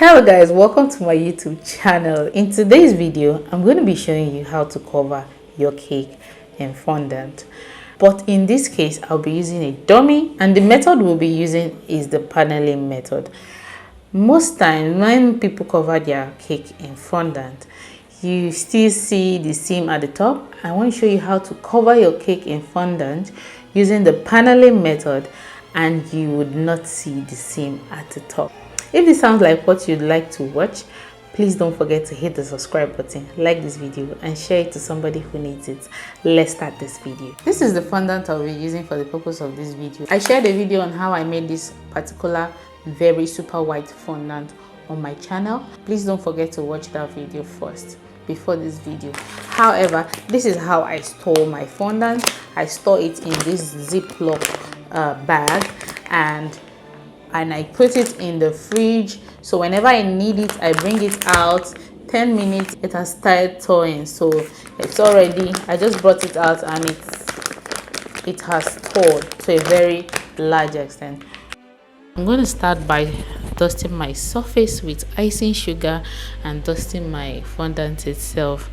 Hello guys, welcome to my YouTube channel. In today's video I'm going to be showing you how to cover your cake in fondant, but in this case I'll be using a dummy, and the method we'll be using is the paneling method. Most times when people cover their cake in fondant, you still see the seam at the top. I want to show you how to cover your cake in fondant using the paneling method, and you would not see the seam at the top. If this sounds like what you'd like to watch, please don't forget to hit the subscribe button, like this video, and share it to somebody who needs it. Let's start this video. This is the fondant I'll be using for the purpose of this video. I shared a video on how I made this particular very super white fondant on my channel. Please don't forget to watch that video first before this video. However, this is how I store my fondant. I store it in this Ziploc bag, and I put it in the fridge, so whenever I need it I bring it out. 10 minutes it has started thawing, so it's already, I just brought it out and it has thawed to a very large extent. I'm going to start by dusting my surface with icing sugar and dusting my fondant itself.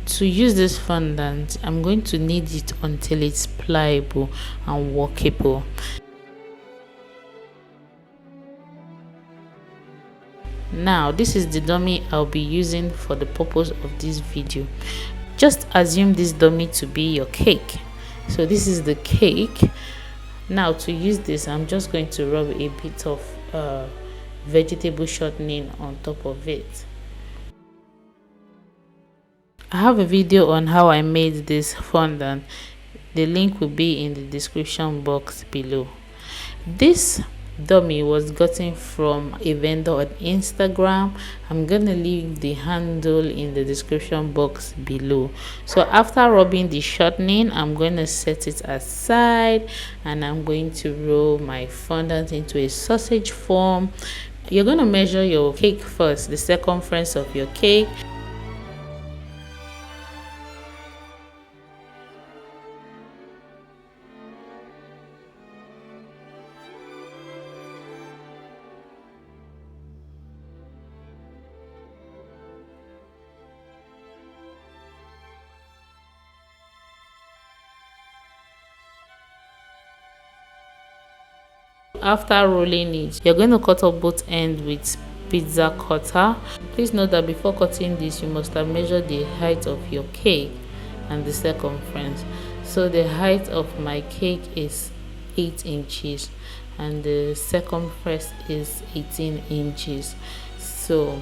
To use this fondant, I'm going to knead it until it's pliable and workable. Now this is the dummy I'll be using for the purpose of this video. Just assume this dummy to be your cake. So this is the cake. Now to use this, I'm just going to rub a bit of vegetable shortening on top of it. I have a video on how I made this fondant. The link will be in the description box below. This dummy was gotten from a vendor on Instagram. I'm gonna leave the handle in the description box below. So after rubbing the shortening, I'm going to set it aside, and I'm going to roll my fondant into a sausage form. You're going to measure your cake first, the circumference of your cake. After rolling it, you're going to cut off both ends with pizza cutter. Please note that before cutting this, you must have measured the height of your cake and the circumference. So the height of my cake is 8 inches and the circumference is 18 inches. So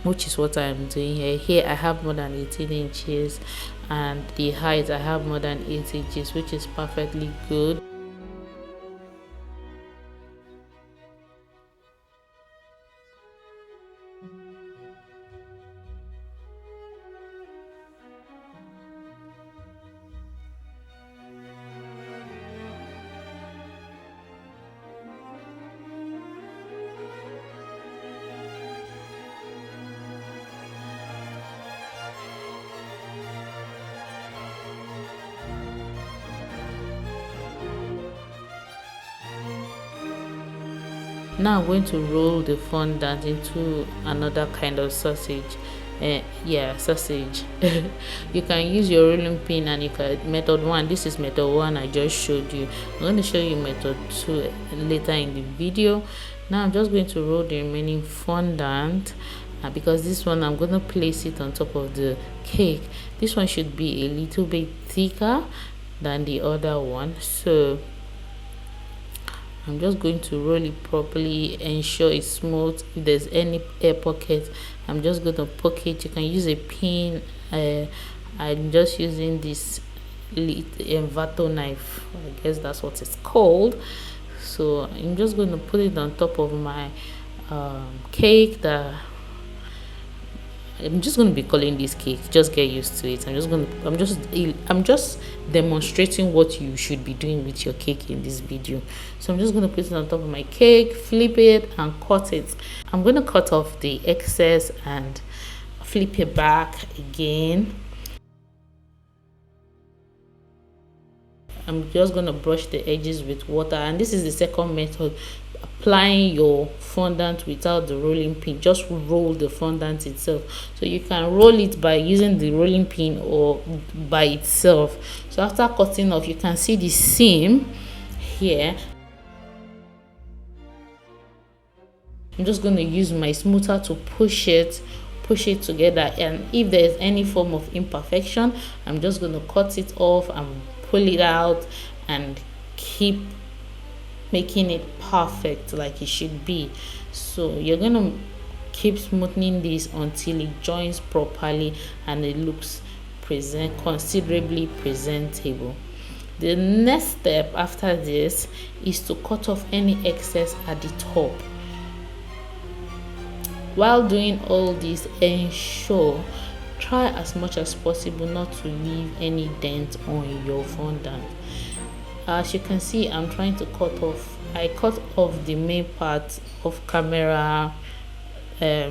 which is what I'm doing here. Here I have more than 18 inches, and the height I have more than 8 inches, which is perfectly good. Now I'm going to roll the fondant into another kind of sausage. Sausage. You can use your rolling pin, and you can method 1. This is method 1 I just showed you. I'm going to show you method 2 later in the video. Now I'm just going to roll the remaining fondant, because this one I'm going to place it on top of the cake. This one should be a little bit thicker than the other one, so I'm just going to roll it properly, ensure it's smooth. If there's any air pocket, I'm just going to poke it. You can use a pin. I'm just using this inverter knife, I guess that's what it's called. So I'm just going to put it on top of my cake. I'm just going to be calling this cake. Just get used to it. I'm just demonstrating what you should be doing with your cake in this video. So I'm just going to put it on top of my cake, flip it, and cut it. I'm going to cut off the excess and flip it back again. I'm just going to brush the edges with water, and this is the second method. applying your fondant without the rolling pin. Just roll the fondant itself. So you can roll it by using the rolling pin or by itself. So after cutting off, you can see the seam here. I'm just going to use my smoother to push it together, and if there's any form of imperfection, I'm just going to cut it off and pull it out and keep making it perfect like it should be. So you're going to keep smoothing this until it joins properly and it looks considerably presentable. The next step after this is to cut off any excess at the top. While doing all this, try as much as possible not to leave any dent on your fondant. As you can see, I'm trying to cut off. I cut off the main part of camera. I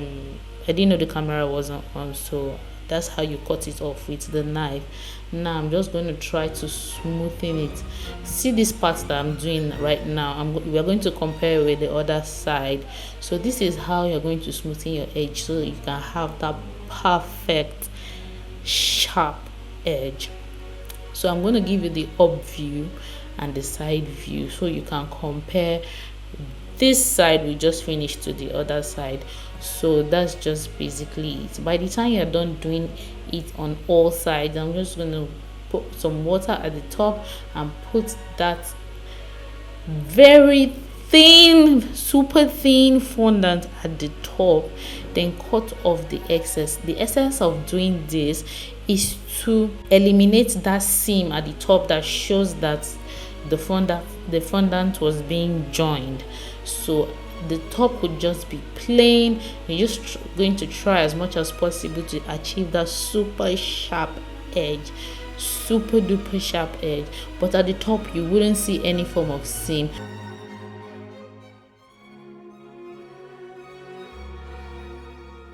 didn't know the camera wasn't on, so that's how you cut it off with the knife. Now I'm just going to try to smoothen it. See this part that I'm doing right now, we are going to compare with the other side. So this is how you're going to smoothen your edge so you can have that perfect sharp edge. So I'm going to give you the up view and the side view so you can compare this side we just finished to the other side. So that's just basically it. By the time you're done doing it on all sides, I'm just going to put some water at the top and put that very thin, super thin fondant at the top, then cut off the excess. The essence of doing this is to eliminate that seam at the top that shows that the fondant was being joined. So the top would just be plain. You're just going to try as much as possible to achieve that super sharp edge, super duper sharp edge, but at the top you wouldn't see any form of seam.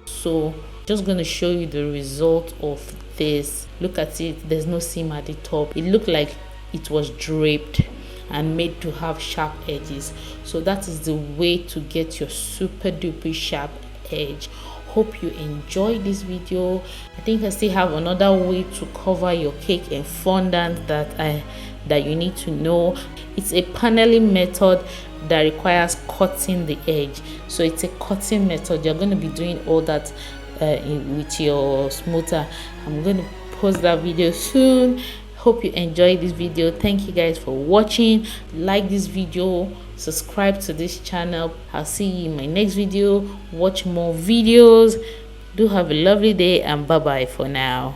So just going to show you the result of this. Look at it, there's no seam at the top. It looked like it was draped and made to have sharp edges. So that is the way to get your super duper sharp edge. Hope you enjoyed this video. I think I still have another way to cover your cake and fondant that you need to know. It's a paneling method that requires cutting the edge. So it's a cutting method. You're going to be doing all that with your smoother. I'm going to post that video soon. Hope you enjoyed this video. Thank you guys for watching. Like this video, subscribe to this channel. I'll see you in my next video. Watch more videos. Do have a lovely day and bye bye for now.